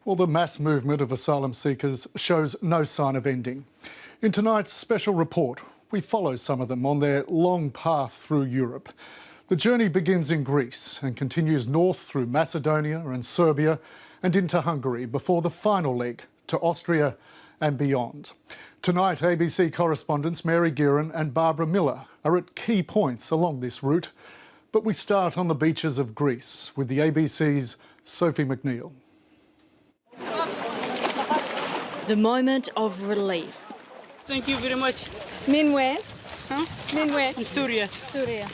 Well, the mass movement of asylum seekers shows no sign of ending. In tonight's special report, we follow some of them on their long path through Europe. The journey begins in Greece and continues north through Macedonia and Serbia and into Hungary before the final leg to Austria and beyond. Tonight, ABC correspondents Mary Gearan and Barbara Miller are at key points along this route. But we start on the beaches of Greece with the ABC's Sophie McNeil. The moment of relief. Thank you very much. Men where? Huh? Men where? In Syria. Syria.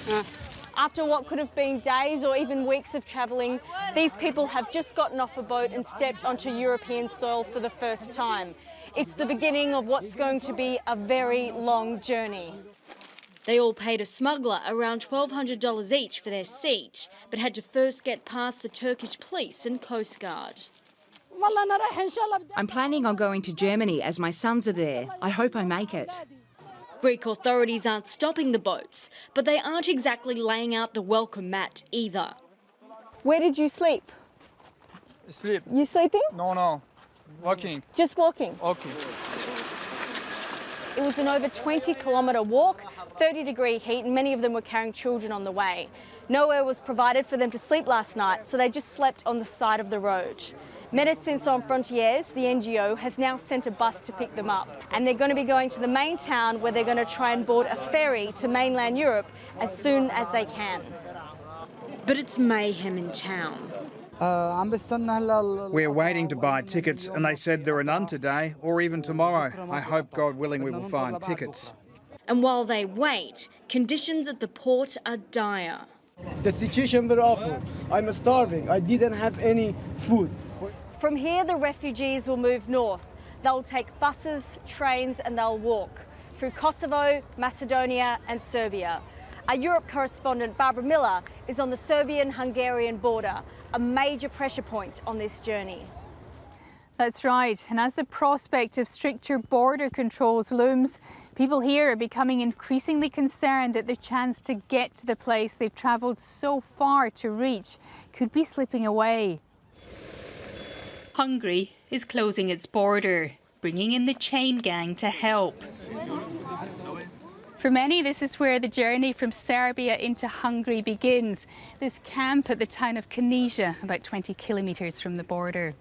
After what could have been days or even weeks of travelling, these people have just gotten off a boat and stepped onto European soil for the first time. It's the beginning of what's going to be a very long journey. They all paid a smuggler around $1,200 each for their seat, but had to first get past the Turkish police and Coast Guard. I'm planning on going to Germany as my sons are there. I hope I make it. Greek authorities aren't stopping the boats, but they aren't exactly laying out the welcome mat either. Where did you sleep? Sleep? You sleeping? No. Walking. Just walking? Okay. It was an over 20-kilometre walk, 30-degree heat, and many of them were carrying children on the way. Nowhere was provided for them to sleep last night, so they just slept on the side of the road. Médecins Sans Frontières, the NGO, has now sent a bus to pick them up, and they're going to be going to the main town where they're going to try and board a ferry to mainland Europe as soon as they can. But it's mayhem in town. We're waiting to buy tickets and they said there are none today or even tomorrow. I hope, God willing, we will find tickets. And while they wait, conditions at the port are dire. The situation very awful. I'm starving. I didn't have any food. From here, the refugees will move north. They'll take buses, trains, and they'll walk through Kosovo, Macedonia, and Serbia. Our Europe correspondent, Barbara Miller, is on the Serbian-Hungarian border, a major pressure point on this journey. That's right. And as the prospect of stricter border controls looms, people here are becoming increasingly concerned that their chance to get to the place they've travelled so far to reach could be slipping away. Hungary is closing its border, bringing in the chain gang to help. For many, this is where the journey from Serbia into Hungary begins. This camp at the town of Kanizsa, about 20 kilometres from the border.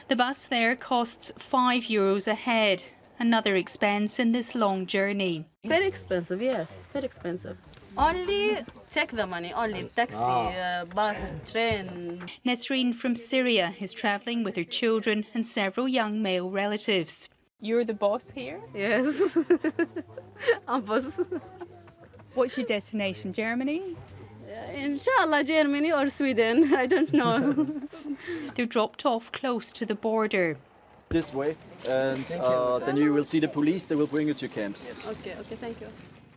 The bus there costs €5 a head, another expense in this long journey. Very expensive, yes, very expensive. Only take the money, only taxi, bus, train. Nesrine from Syria is travelling with her children and several young male relatives. You're the boss here? Yes, I'm boss. What's your destination, Germany? Inshallah, Germany or Sweden, I don't know. They're dropped off close to the border. This way, and then you will see the police, they will bring you to camps. Okay, thank you.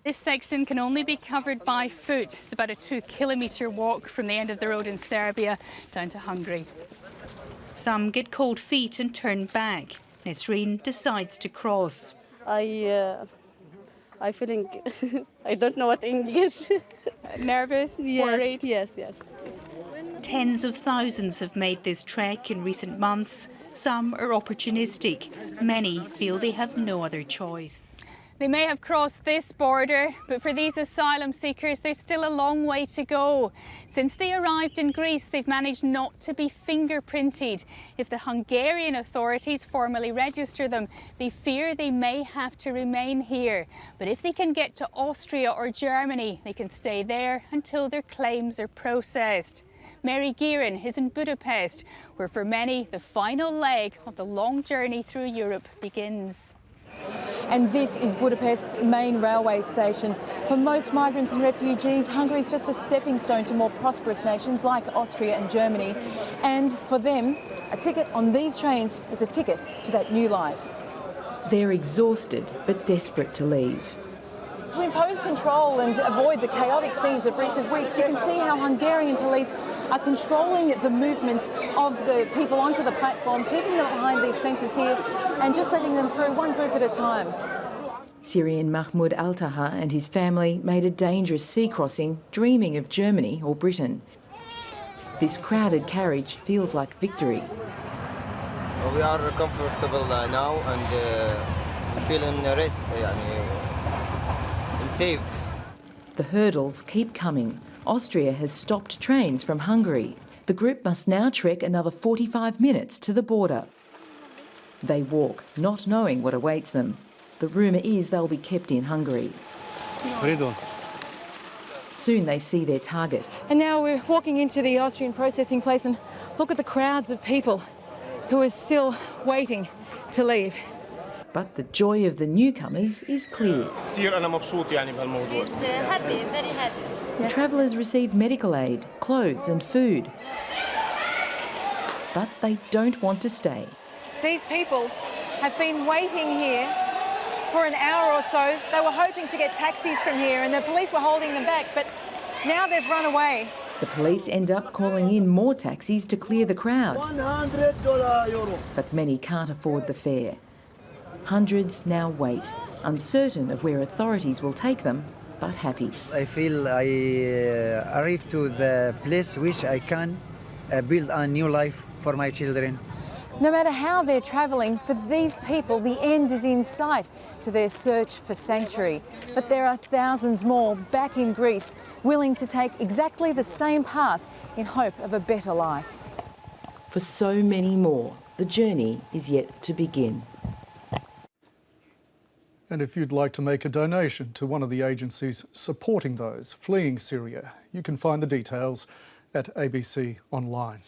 This section can only be covered by foot. It's about a 2-kilometre walk from the end of the road in Serbia down to Hungary. Some get cold feet and turn back. Nesrine decides to cross. I feeling, I don't know what English. Nervous? Yes, worried? Yes. Tens of thousands have made this trek in recent months. Some are opportunistic. Many feel they have no other choice. They may have crossed this border, but for these asylum seekers, there's still a long way to go. Since they arrived in Greece, they've managed not to be fingerprinted. If the Hungarian authorities formally register them, they fear they may have to remain here. But if they can get to Austria or Germany, they can stay there until their claims are processed. Mary Gearan is in Budapest, where for many, the final leg of the long journey through Europe begins. And this is Budapest's main railway station. For most migrants and refugees, Hungary is just a stepping stone to more prosperous nations like Austria and Germany. And for them, a ticket on these trains is a ticket to that new life. They're exhausted but desperate to leave. To impose control and avoid the chaotic scenes of recent weeks, you can see how Hungarian police are controlling the movements of the people onto the platform, keeping them behind these fences here and just letting them through one group at a time. Syrian Mahmoud Al-Taha and his family made a dangerous sea crossing, dreaming of Germany or Britain. This crowded carriage feels like victory. We are comfortable now and we feel in rest, and safe. The hurdles keep coming. Austria has stopped trains from Hungary. The group must now trek another 45 minutes to the border. They walk, not knowing what awaits them. The rumour is they'll be kept in Hungary. Soon they see their target. And now we're walking into the Austrian processing place and look at the crowds of people who are still waiting to leave. But the joy of the newcomers is clear. He's happy, very happy. The travellers receive medical aid, clothes and food. But they don't want to stay. These people have been waiting here for an hour or so. They were hoping to get taxis from here and the police were holding them back, but now they've run away. The police end up calling in more taxis to clear the crowd. €100. But many can't afford the fare. Hundreds now wait, uncertain of where authorities will take them, but happy. I feel I arrived to the place which I can build a new life for my children. No matter how they're travelling, for these people the end is in sight to their search for sanctuary. But there are thousands more back in Greece willing to take exactly the same path in hope of a better life. For so many more, the journey is yet to begin. And if you'd like to make a donation to one of the agencies supporting those fleeing Syria, you can find the details at ABC Online.